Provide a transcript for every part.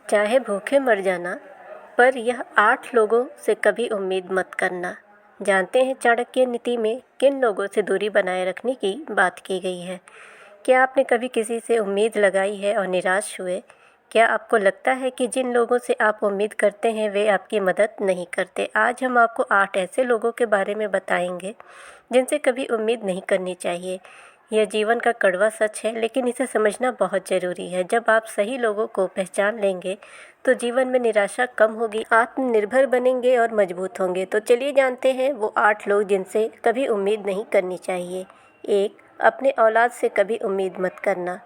चाहे भूखे मर जाना, पर यह 8 लोगों से कभी उम्मीद मत करना। जानते हैं चाणक्य नीति में किन लोगों से दूरी बनाए रखने की बात की गई है? क्या आपने कभी किसी से उम्मीद लगाई है और निराश हुए? क्या आपको लगता है कि जिन लोगों से आप उम्मीद करते हैं वे आपकी मदद नहीं करते? आज हम आपको 8 ऐसे लोगों के बारे में बताएंगे जिनसे कभी उम्मीद नहीं करनी चाहिए। यह जीवन का कड़वा सच है, लेकिन इसे समझना बहुत ज़रूरी है। जब आप सही लोगों को पहचान लेंगे तो जीवन में निराशा कम होगी, आत्मनिर्भर बनेंगे और मजबूत होंगे। तो चलिए जानते हैं वो 8 लोग जिनसे कभी उम्मीद नहीं करनी चाहिए। 1. अपने औलाद से कभी उम्मीद मत करना।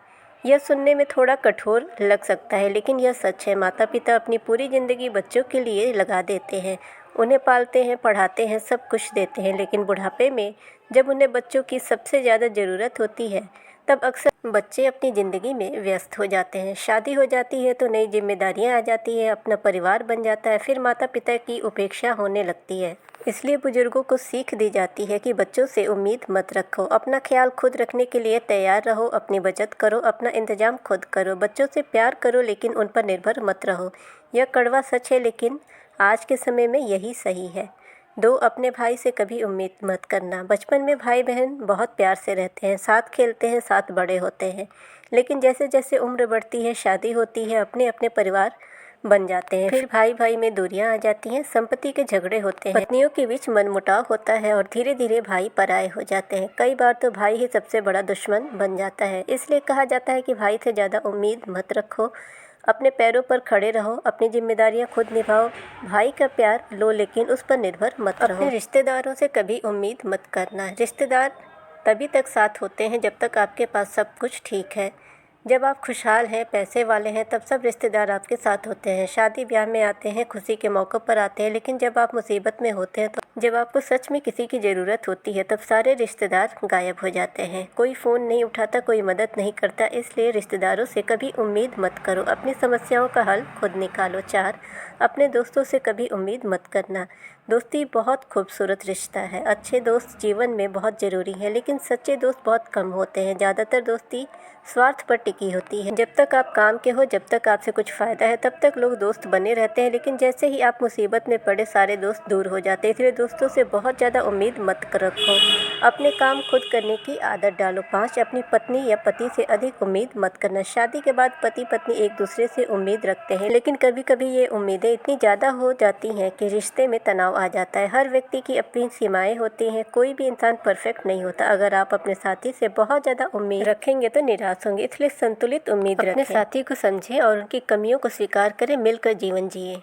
यह सुनने में थोड़ा कठोर लग सकता है, लेकिन यह सच है। माता पिता अपनी पूरी ज़िंदगी बच्चों के लिए लगा देते हैं, उन्हें पालते हैं, पढ़ाते हैं, सब कुछ देते हैं, लेकिन बुढ़ापे में जब उन्हें बच्चों की सबसे ज़्यादा ज़रूरत होती है तब अक्सर बच्चे अपनी ज़िंदगी में व्यस्त हो जाते हैं। शादी हो जाती है तो नई जिम्मेदारियां आ जाती हैं, अपना परिवार बन जाता है, फिर माता पिता की उपेक्षा होने लगती है। इसलिए बुजुर्गों को सीख दी जाती है कि बच्चों से उम्मीद मत रखो, अपना ख्याल खुद रखने के लिए तैयार रहो, अपनी बचत करो, अपना इंतजाम खुद करो, बच्चों से प्यार करो लेकिन उन पर निर्भर मत रहो। यह कड़वा सच है, लेकिन आज के समय में यही सही है। 2. अपने भाई से कभी उम्मीद मत करना। बचपन में भाई बहन बहुत प्यार से रहते हैं, साथ खेलते हैं, साथ बड़े होते हैं, लेकिन जैसे जैसे उम्र बढ़ती है, शादी होती है, अपने अपने परिवार बन जाते हैं, फिर भाई भाई में दूरियां आ जाती हैं, संपत्ति के झगड़े होते हैं, पत्नियों के बीच मनमुटाव होता है और धीरे धीरे भाई पराये हो जाते हैं। कई बार तो भाई ही सबसे बड़ा दुश्मन बन जाता है। इसलिए कहा जाता है कि भाई से ज़्यादा उम्मीद मत रखो, अपने पैरों पर खड़े रहो, अपनी जिम्मेदारियां खुद निभाओ, भाई का प्यार लो लेकिन उस पर निर्भर मत रहो। अपने रिश्तेदारों से कभी उम्मीद मत करना। रिश्तेदार तभी तक साथ होते हैं जब तक आपके पास सब कुछ ठीक है। जब आप खुशहाल हैं, पैसे वाले हैं, तब सब रिश्तेदार आपके साथ होते हैं, शादी ब्याह में आते हैं, खुशी के मौक़ों पर आते हैं, लेकिन जब आप मुसीबत में होते हैं, तो जब आपको सच में किसी की ज़रूरत होती है, तब सारे रिश्तेदार गायब हो जाते हैं। कोई फ़ोन नहीं उठाता, कोई मदद नहीं करता। इसलिए रिश्तेदारों से कभी उम्मीद मत करो, अपनी समस्याओं का हल खुद निकालो। 4. अपने दोस्तों से कभी उम्मीद मत करना। दोस्ती बहुत खूबसूरत रिश्ता है। अच्छे दोस्त जीवन में बहुत ज़रूरी हैं, लेकिन सच्चे दोस्त बहुत कम होते हैं। ज़्यादातर दोस्ती स्वार्थ पर टिकी होती है। जब तक आप काम के हो, जब तक आपसे कुछ फ़ायदा है, तब तक लोग दोस्त बने रहते हैं, लेकिन जैसे ही आप मुसीबत में पड़े, सारे दोस्त दूर हो जाते हैं। इसलिए दोस्तों से बहुत ज़्यादा उम्मीद मत रखो। अपने काम खुद करने की आदत डालो। 5. अपनी पत्नी या पति से अधिक उम्मीद मत करना। शादी के बाद पति पत्नी एक दूसरे से उम्मीद रखते हैं, लेकिन कभी कभी ये उम्मीदें इतनी ज़्यादा हो जाती हैं कि रिश्ते में तनाव आ जाता है। हर व्यक्ति की अपनी सीमाएं होती हैं, कोई भी इंसान परफेक्ट नहीं होता। अगर आप अपने साथी से बहुत ज़्यादा उम्मीद रखेंगे तो निराश होंगे, इसलिए संतुलित उम्मीद रखें। अपने साथी को समझें और उनकी कमियों को स्वीकार करें, मिलकर जीवन जिए।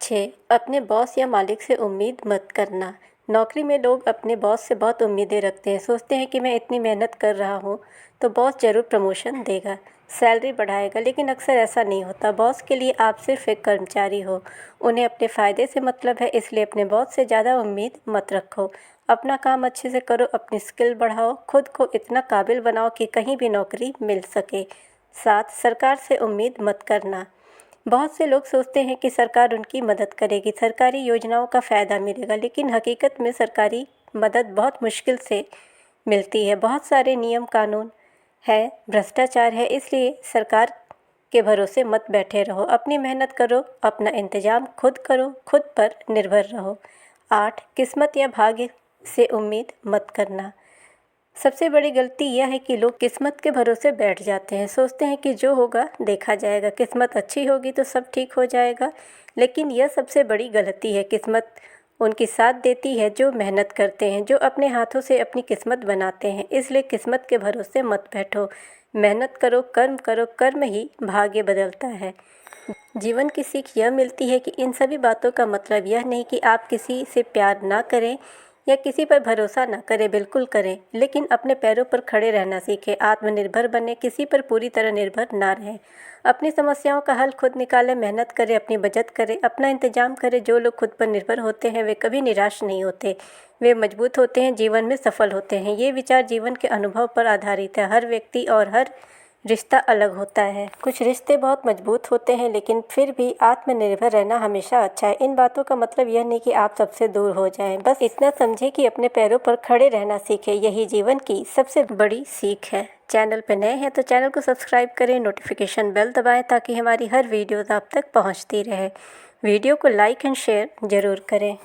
6. अपने बॉस या मालिक से उम्मीद मत करना। नौकरी में लोग अपने बॉस से बहुत उम्मीदें रखते हैं, सोचते हैं कि मैं इतनी मेहनत कर रहा हूँ तो बॉस ज़रूर प्रमोशन देगा, सैलरी बढ़ाएगा, लेकिन अक्सर ऐसा नहीं होता। बॉस के लिए आप सिर्फ एक कर्मचारी हो, उन्हें अपने फ़ायदे से मतलब है, इसलिए अपने बॉस से ज़्यादा उम्मीद मत रखो। अपना काम अच्छे से करो, अपनी स्किल बढ़ाओ, खुद को इतना काबिल बनाओ कि कहीं भी नौकरी मिल सके। 7. सरकार से उम्मीद मत करना। बहुत से लोग सोचते हैं कि सरकार उनकी मदद करेगी, सरकारी योजनाओं का फ़ायदा मिलेगा, लेकिन हकीकत में सरकारी मदद बहुत मुश्किल से मिलती है। बहुत सारे नियम कानून है, भ्रष्टाचार है, इसलिए सरकार के भरोसे मत बैठे रहो। अपनी मेहनत करो, अपना इंतजाम खुद करो, खुद पर निर्भर रहो। 8. किस्मत या भाग्य से उम्मीद मत करना। सबसे बड़ी गलती यह है कि लोग किस्मत के भरोसे बैठ जाते हैं, सोचते हैं कि जो होगा देखा जाएगा, किस्मत अच्छी होगी तो सब ठीक हो जाएगा, लेकिन यह सबसे बड़ी गलती है। किस्मत उनकी साथ देती है जो मेहनत करते हैं, जो अपने हाथों से अपनी किस्मत बनाते हैं। इसलिए किस्मत के भरोसे मत बैठो, मेहनत करो, कर्म ही भाग्य बदलता है। जीवन की सीख यह मिलती है कि इन सभी बातों का मतलब यह नहीं कि आप किसी से प्यार ना करें या किसी पर भरोसा ना करें, बिल्कुल करें, लेकिन अपने पैरों पर खड़े रहना सीखें, आत्मनिर्भर बने, किसी पर पूरी तरह निर्भर ना रहें, अपनी समस्याओं का हल खुद निकालें, मेहनत करें, अपनी बचत करें, अपना इंतजाम करें। जो लोग खुद पर निर्भर होते हैं वे कभी निराश नहीं होते, वे मजबूत होते हैं, जीवन में सफल होते हैं। ये विचार जीवन के अनुभव पर आधारित है। हर व्यक्ति और हर रिश्ता अलग होता है। कुछ रिश्ते बहुत मजबूत होते हैं, लेकिन फिर भी आत्मनिर्भर रहना हमेशा अच्छा है। इन बातों का मतलब यह नहीं कि आप सबसे दूर हो जाएं, बस इतना समझें कि अपने पैरों पर खड़े रहना सीखें। यही जीवन की सबसे बड़ी सीख है। चैनल पर नए हैं तो चैनल को सब्सक्राइब करें, नोटिफिकेशन बेल दबाएं ताकि हमारी हर वीडियो आप तक पहुंचती रहे। वीडियो को लाइक एंड शेयर ज़रूर करें।